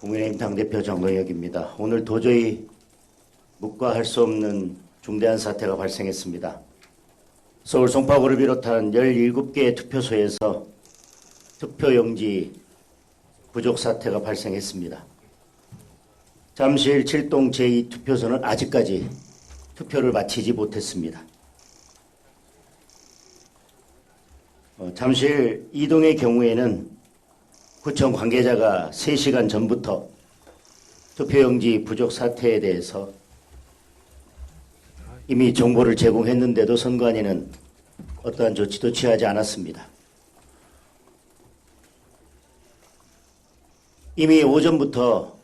국민의힘 당대표 정동혁입니다. 오늘 도저히 묵과할 수 없는 중대한 사태가 발생했습니다. 서울 송파구를 비롯한 17개의 투표소에서 투표용지 부족 사태가 발생했습니다. 잠실 7동 제2투표소는 아직까지 투표를 마치지 못했습니다. 잠실 2동의 경우에는 구청 관계자가 3시간 전부터 투표용지 부족 사태에 대해서 이미 정보를 제공했는데도 선관위는 어떠한 조치도 취하지 않았습니다. 이미 오전부터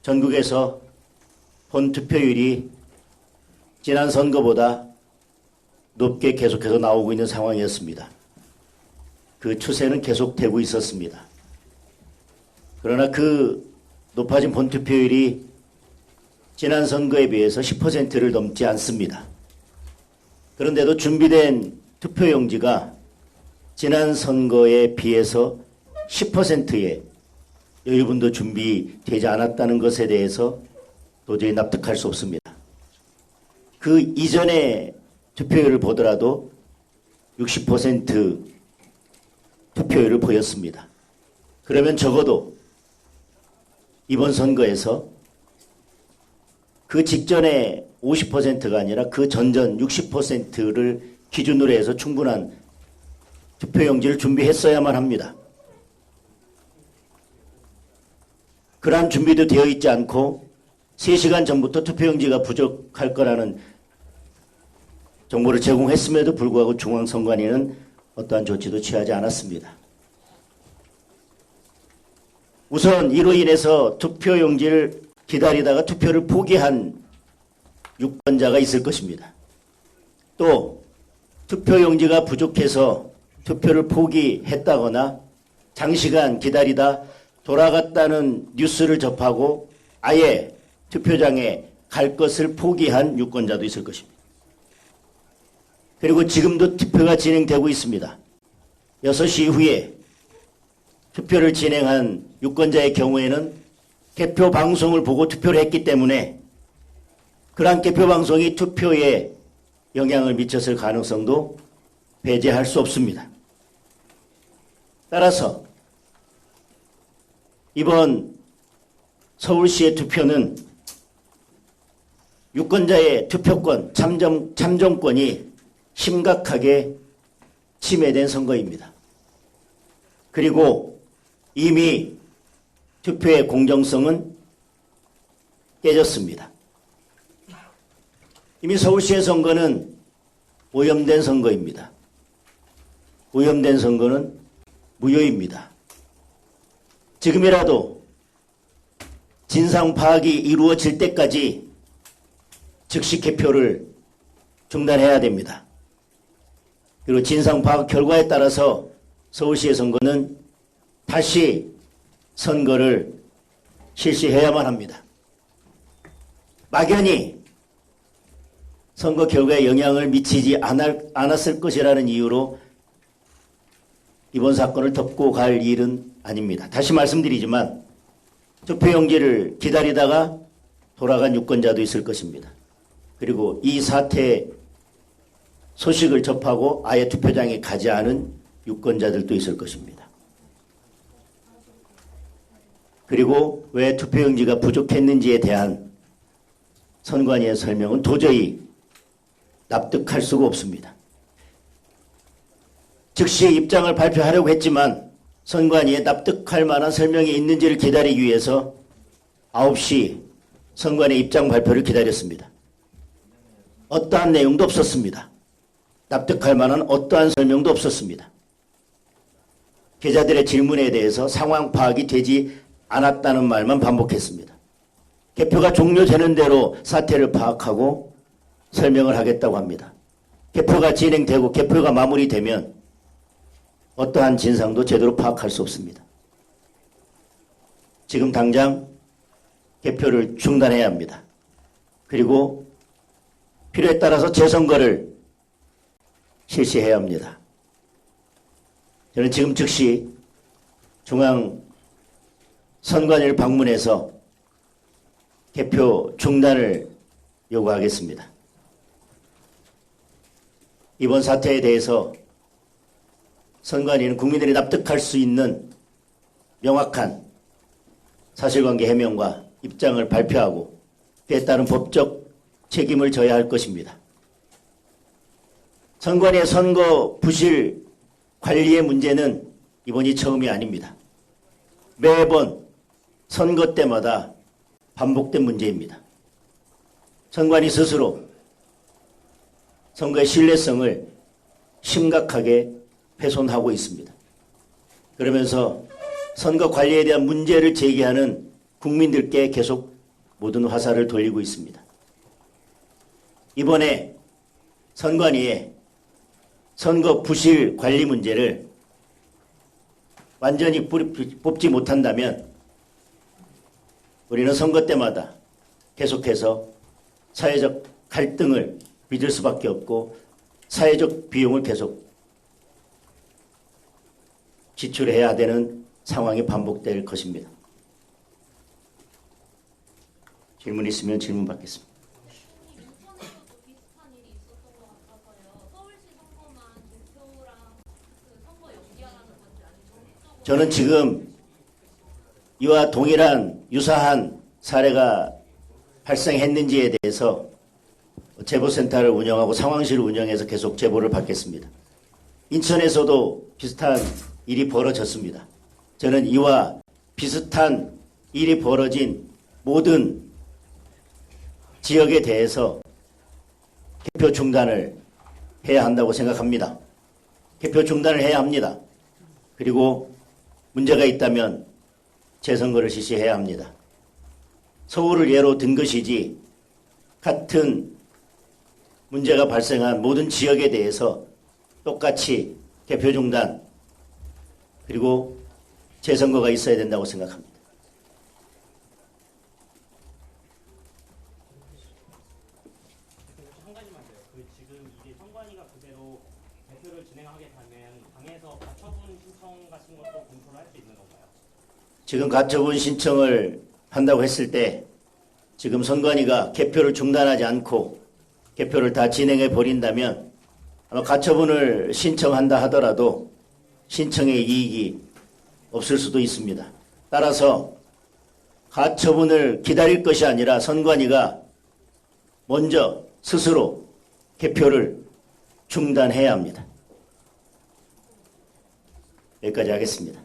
전국에서 본 투표율이 지난 선거보다 높게 계속해서 나오고 있는 상황이었습니다. 그 추세는 계속되고 있었습니다. 그러나 그 높아진 본투표율이 지난 선거에 비해서 10%를 넘지 않습니다. 그런데도 준비된 투표용지가 지난 선거에 비해서 10%의 여유분도 준비되지 않았다는 것에 대해서 도저히 납득할 수 없습니다. 그 이전의 투표율을 보더라도 60% 투표율을 보였습니다. 그러면 적어도 이번 선거에서 그 직전에 50%가 아니라 그 전전 60%를 기준으로 해서 충분한 투표용지를 준비했어야만 합니다. 그러한 준비도 되어 있지 않고 3시간 전부터 투표용지가 부족할 거라는 정보를 제공했음에도 불구하고 중앙선관위는 어떠한 조치도 취하지 않았습니다. 우선 이로 인해서 투표용지를 기다리다가 투표를 포기한 유권자가 있을 것입니다. 또 투표용지가 부족해서 투표를 포기했다거나 장시간 기다리다 돌아갔다는 뉴스를 접하고 아예 투표장에 갈 것을 포기한 유권자도 있을 것입니다. 그리고 지금도 투표가 진행되고 있습니다. 6시 이후에 투표를 진행한 유권자의 경우에는 개표 방송을 보고 투표를 했기 때문에 그러한 개표 방송이 투표에 영향을 미쳤을 가능성도 배제할 수 없습니다. 따라서 이번 서울시의 투표는 유권자의 투표권, 참정권이 심각하게 침해된 선거입니다. 그리고 이미 투표의 공정성은 깨졌습니다. 이미 서울시의 선거는 오염된 선거입니다. 오염된 선거는 무효입니다. 지금이라도 진상 파악이 이루어질 때까지 즉시 개표를 중단해야 됩니다. 그리고 진상 파악 결과에 따라서 서울시의 선거는 다시 선거를 실시해야만 합니다. 막연히 선거 결과에 영향을 미치지 않았을 것이라는 이유로 이번 사건을 덮고 갈 일은 아닙니다. 다시 말씀드리지만 투표용지를 기다리다가 돌아간 유권자도 있을 것입니다. 그리고 이 사태 소식을 접하고 아예 투표장에 가지 않은 유권자들도 있을 것입니다. 그리고 왜 투표용지가 부족했는지에 대한 선관위의 설명은 도저히 납득할 수가 없습니다. 즉시 입장을 발표하려고 했지만 선관위에 납득할 만한 설명이 있는지를 기다리기 위해서 9시 선관위 입장 발표를 기다렸습니다. 어떠한 내용도 없었습니다. 납득할 만한 어떠한 설명도 없었습니다. 기자들의 질문에 대해서 상황 파악이 되지 않았다는 말만 반복했습니다. 개표가 종료되는 대로 사태를 파악하고 설명을 하겠다고 합니다. 개표가 진행되고 개표가 마무리되면 어떠한 진상도 제대로 파악할 수 없습니다. 지금 당장 개표를 중단해야 합니다. 그리고 필요에 따라서 재선거를 실시해야 합니다. 저는 지금 즉시 선관위를 방문해서 개표 중단을 요구하겠습니다. 이번 사태에 대해서 선관위는 국민들이 납득할 수 있는 명확한 사실관계 해명과 입장을 발표하고 그에 따른 법적 책임을 져야 할 것입니다. 선관위의 선거 부실 관리의 문제는 이번이 처음이 아닙니다. 매번 선거 때마다 반복된 문제입니다. 선관위 스스로 선거의 신뢰성을 심각하게 훼손하고 있습니다. 그러면서 선거 관리에 대한 문제를 제기하는 국민들께 계속 모든 화살을 돌리고 있습니다. 이번에 선관위의 선거 부실 관리 문제를 완전히 뽑지 못한다면 우리는 선거 때마다 계속해서 사회적 갈등을 빚을 수밖에 없고 사회적 비용을 계속 지출해야 되는 상황이 반복될 것입니다. 질문 있으면 질문 받겠습니다. 인천에서도 비슷한 일이 있었던 것 같아서요. 서울시 선거만 개표랑 선거 연기하라는 건지 아니면 전국적으로 저는 지금 이와 동일한 유사한 사례가 발생했는지에 대해서 제보센터를 운영하고 상황실을 운영해서 계속 제보를 받겠습니다. 인천에서도 비슷한 일이 벌어졌습니다. 저는 이와 비슷한 일이 벌어진 모든 지역에 대해서 개표 중단을 해야 한다고 생각합니다. 개표 중단을 해야 합니다. 그리고 문제가 있다면 재선거를 실시해야 합니다. 서울을 예로 든 것이지 같은 문제가 발생한 모든 지역에 대해서 똑같이 개표 중단 그리고 재선거가 있어야 된다고 생각합니다. 한 가지만 더요. 지금 이게 선관위가 그대로 개표를 진행하게 되면 당에서 가처분 신청 같은 것도 검토를 할 수 있는 건가요? 지금 가처분 신청을 한다고 했을 때 지금 선관위가 개표를 중단하지 않고 개표를 다 진행해 버린다면 아마 가처분을 신청한다 하더라도 신청의 이익이 없을 수도 있습니다. 따라서 가처분을 기다릴 것이 아니라 선관위가 먼저 스스로 개표를 중단해야 합니다. 여기까지 하겠습니다.